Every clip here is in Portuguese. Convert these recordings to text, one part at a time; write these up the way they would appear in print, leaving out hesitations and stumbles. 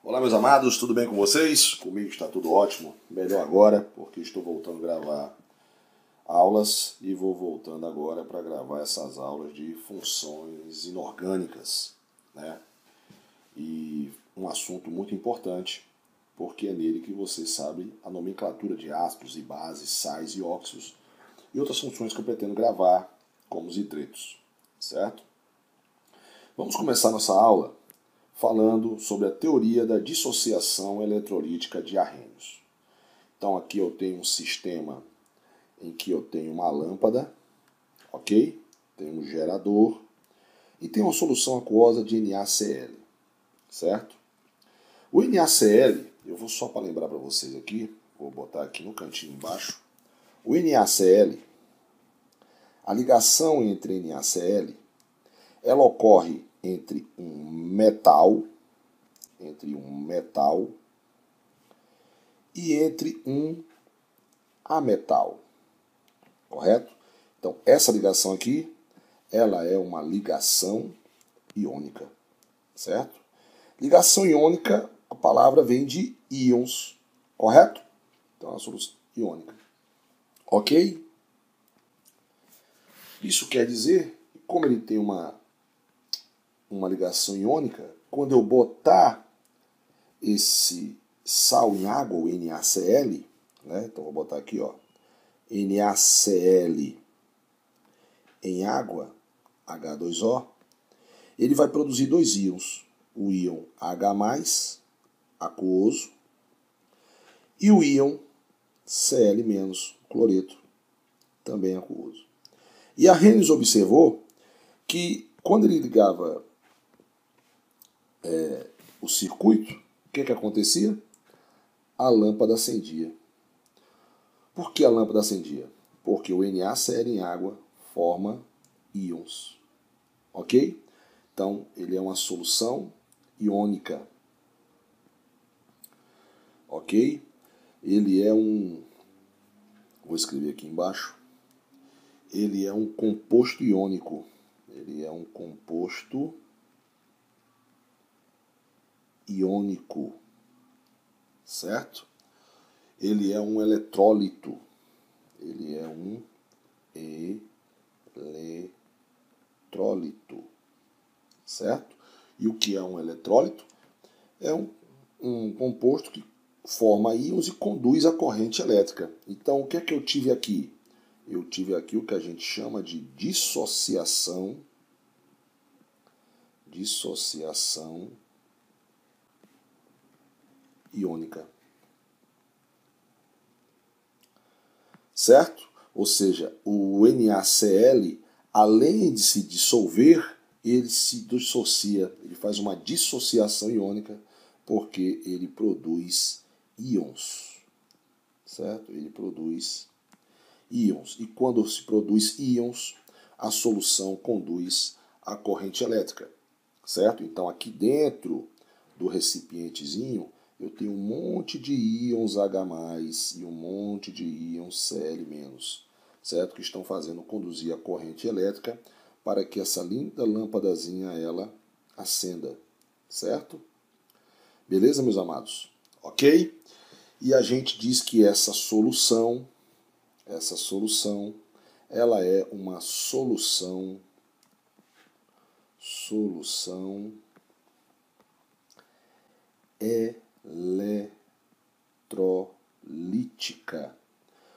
Olá, meus amados, tudo bem com vocês? Comigo está tudo ótimo, melhor agora, porque estou voltando a gravar aulas e vou voltando agora para gravar essas aulas de funções inorgânicas, né? E um assunto muito importante, porque é nele que você sabe a nomenclatura de ácidos e bases, sais e óxidos e outras funções que eu pretendo gravar, como os hidretos, certo? Vamos começar nossa aula falando sobre a teoria da dissociação eletrolítica de arrênios. Então aqui eu tenho um sistema em que eu tenho uma lâmpada, ok? Tenho um gerador e tenho uma solução aquosa de NaCl, certo? O NaCl, eu vou só para lembrar para vocês aqui, vou botar aqui no cantinho embaixo. O NaCl, a ligação entre NaCl, ela ocorre entre um metal e entre um ametal, correto? Então, essa ligação aqui, ela é uma ligação iônica, certo? Ligação iônica, a palavra vem de íons, correto? Então, é uma solução iônica, ok? Isso quer dizer, como ele tem uma ligação iônica, quando eu botar esse sal em água, o NaCl, né? Então vou botar aqui, ó, NaCl em água, H2O, ele vai produzir dois íons, o íon H+, aquoso, e o íon Cl-, cloreto, também aquoso. E Arrhenius observou que quando ele ligava o circuito, o que acontecia? A lâmpada acendia. Por que a lâmpada acendia? Porque o NaCl em água forma íons. Ok? Então, ele é uma solução iônica. Ok? Ele é vou escrever aqui embaixo. Ele é um composto iônico. Ele é um composto iônico, certo? Ele é um eletrólito. Ele é um eletrólito, certo? E o que é um eletrólito? É um composto que forma íons e conduz a corrente elétrica. Então, o que é que eu tive aqui? Eu tive aqui o que a gente chama de dissociação iônica. Certo? Ou seja, o NaCl, além de se dissolver, ele se dissocia, ele faz uma dissociação iônica, porque ele produz íons. Certo? Ele produz íons. E quando se produz íons, a solução conduz a corrente elétrica. Certo? Então aqui dentro do recipientezinho, eu tenho um monte de íons H+, e um monte de íons Cl-, certo? Que estão fazendo conduzir a corrente elétrica para que essa linda lâmpadazinha ela acenda, certo? Beleza, meus amados? Ok? E a gente diz que essa solução, ela é uma solução eletrolítica.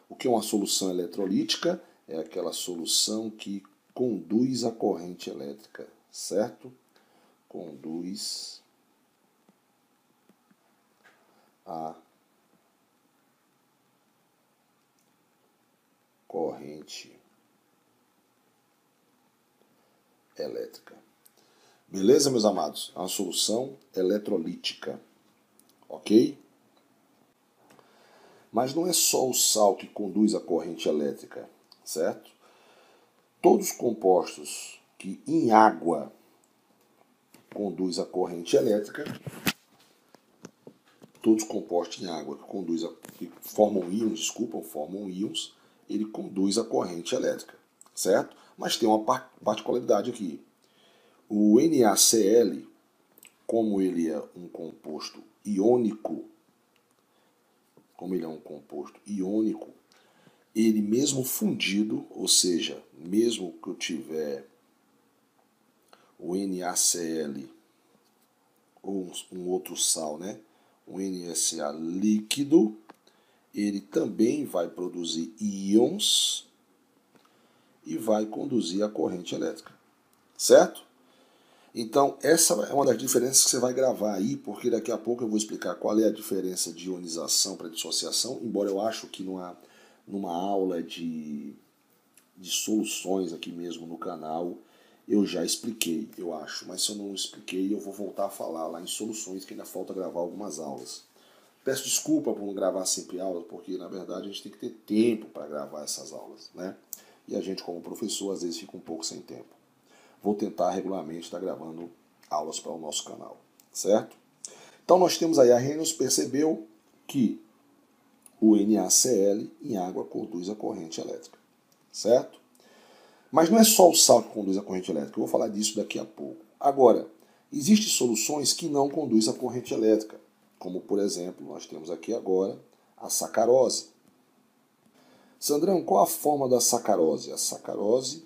O que é uma solução eletrolítica? É aquela solução que conduz a corrente elétrica, certo? Conduz a corrente elétrica. Beleza, meus amados? É uma solução eletrolítica, ok? Mas não é só o sal que conduz a corrente elétrica, certo? Todos os compostos que em água conduz a corrente elétrica, todos os compostos em água que formam íons, ele conduz a corrente elétrica, certo? Mas tem uma particularidade aqui. O NaCl, como ele é um composto iônico, como ele é um composto iônico, ele mesmo fundido, ou seja, mesmo que eu tiver o NaCl ou um outro sal, né? O NaCl líquido, ele também vai produzir íons e vai conduzir a corrente elétrica, certo? Então, essa é uma das diferenças que você vai gravar aí, porque daqui a pouco eu vou explicar qual é a diferença de ionização para dissociação, embora eu acho que numa aula de soluções aqui mesmo no canal eu já expliquei, eu acho, mas se eu não expliquei eu vou voltar a falar lá em soluções, que ainda falta gravar algumas aulas. Peço desculpa por não gravar sempre aulas, porque na verdade a gente tem que ter tempo para gravar essas aulas, né? E a gente como professor às vezes fica um pouco sem tempo. Vou tentar regularmente estar gravando aulas para o nosso canal, certo? Então nós temos aí, a Reynolds percebeu que o NaCl em água conduz a corrente elétrica, certo? Mas não é só o sal que conduz a corrente elétrica, eu vou falar disso daqui a pouco. Agora, existem soluções que não conduzem a corrente elétrica, como por exemplo, nós temos aqui agora a sacarose. Sandrão, qual a forma da sacarose? A sacarose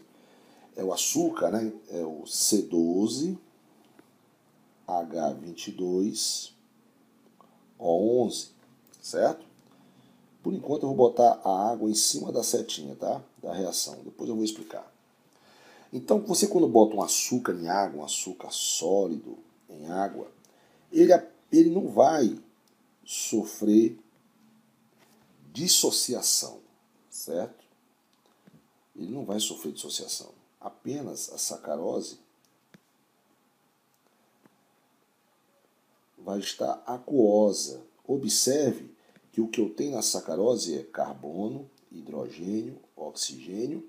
é o açúcar, né? É o C12H22O11, certo? Por enquanto eu vou botar a água em cima da setinha, tá? Da reação, depois eu vou explicar. Então, você quando bota um açúcar em água, um açúcar sólido em água, ele não vai sofrer dissociação, certo? Ele não vai sofrer dissociação. Apenas a sacarose vai estar aquosa. Observe que o que eu tenho na sacarose é carbono, hidrogênio, oxigênio,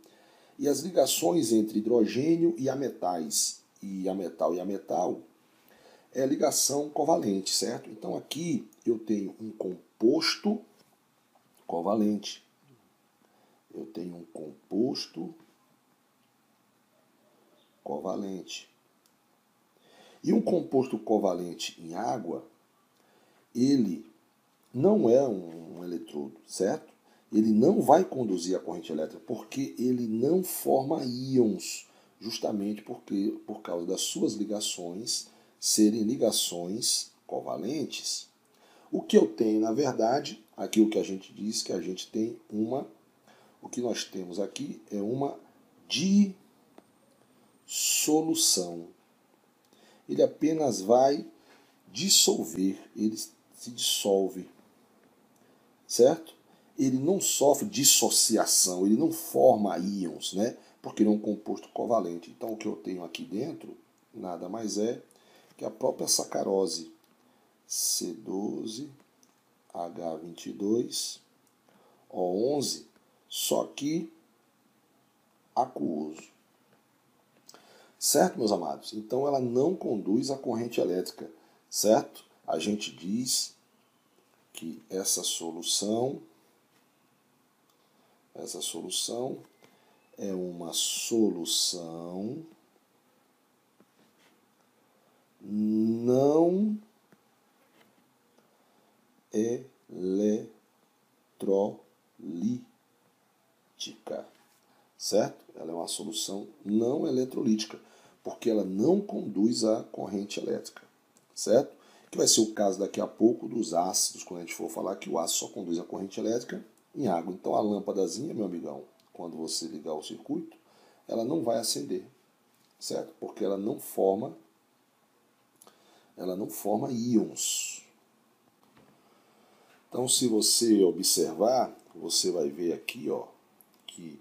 e as ligações entre hidrogênio e ametais, e a metal, é a ligação covalente, certo? Então aqui eu tenho um composto covalente. Eu tenho um composto covalente. E um composto covalente em água, ele não é um eletrodo, certo? Ele não vai conduzir a corrente elétrica porque ele não forma íons, justamente por causa das suas ligações serem ligações covalentes. O que eu tenho, na verdade, aqui o que a gente diz que a gente tem o que nós temos aqui é uma dissolução. Ele apenas vai dissolver, ele se dissolve, certo? Ele não sofre dissociação, ele não forma íons, né? Porque ele é um composto covalente. Então o que eu tenho aqui dentro nada mais é que a própria sacarose, C12H22O11, só que aquoso. Certo, meus amados? Então ela não conduz a corrente elétrica, certo? A gente diz que essa solução é uma solução não eletrolítica, certo? Ela é uma solução não eletrolítica, porque ela não conduz a corrente elétrica, certo? Que vai ser o caso daqui a pouco dos ácidos, quando a gente for falar que o ácido só conduz a corrente elétrica em água. Então a lâmpadazinha, meu amigão, quando você ligar o circuito, ela não vai acender, certo? Porque ela não forma íons. Então, se você observar, você vai ver aqui, ó, que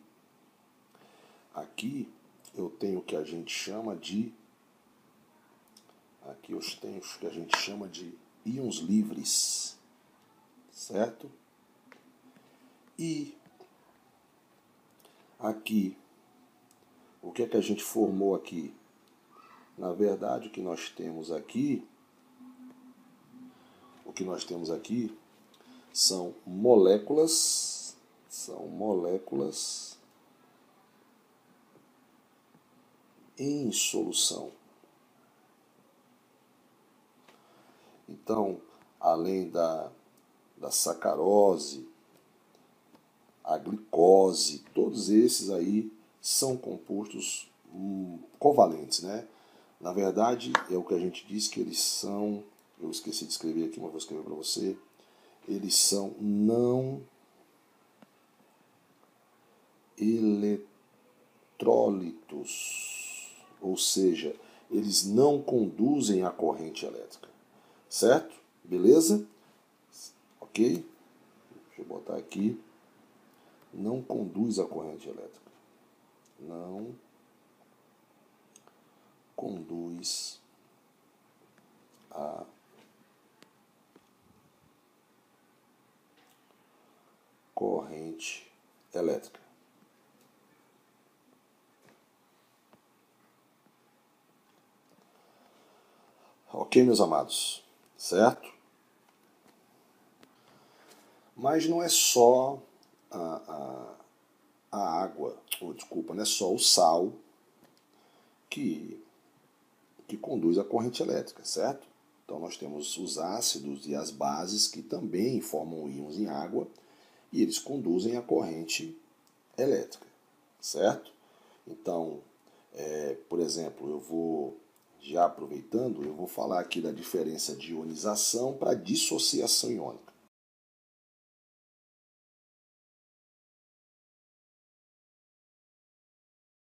aqui eu tenho o que a gente chama de íons livres, certo? E aqui, o que é que a gente formou aqui? Na verdade, o que nós temos aqui são moléculas em solução. Então, além da sacarose, a glicose, todos esses aí são compostos covalentes, né? Na verdade, é o que a gente diz que eles são, eu esqueci de escrever aqui, mas vou escrever para você, eles são não eletrólitos, ou seja, eles não conduzem a corrente elétrica, certo? Beleza? Ok? Deixa eu botar aqui. Não conduz a corrente elétrica. Não conduz a corrente elétrica. Ok, meus amados? Certo? Mas não é só a água, ou desculpa, não é só o sal que conduz a corrente elétrica, certo? Então nós temos os ácidos e as bases que também formam íons em água e eles conduzem a corrente elétrica, certo? Então, por exemplo, eu vou, já aproveitando, eu vou falar aqui da diferença de ionização para dissociação iônica.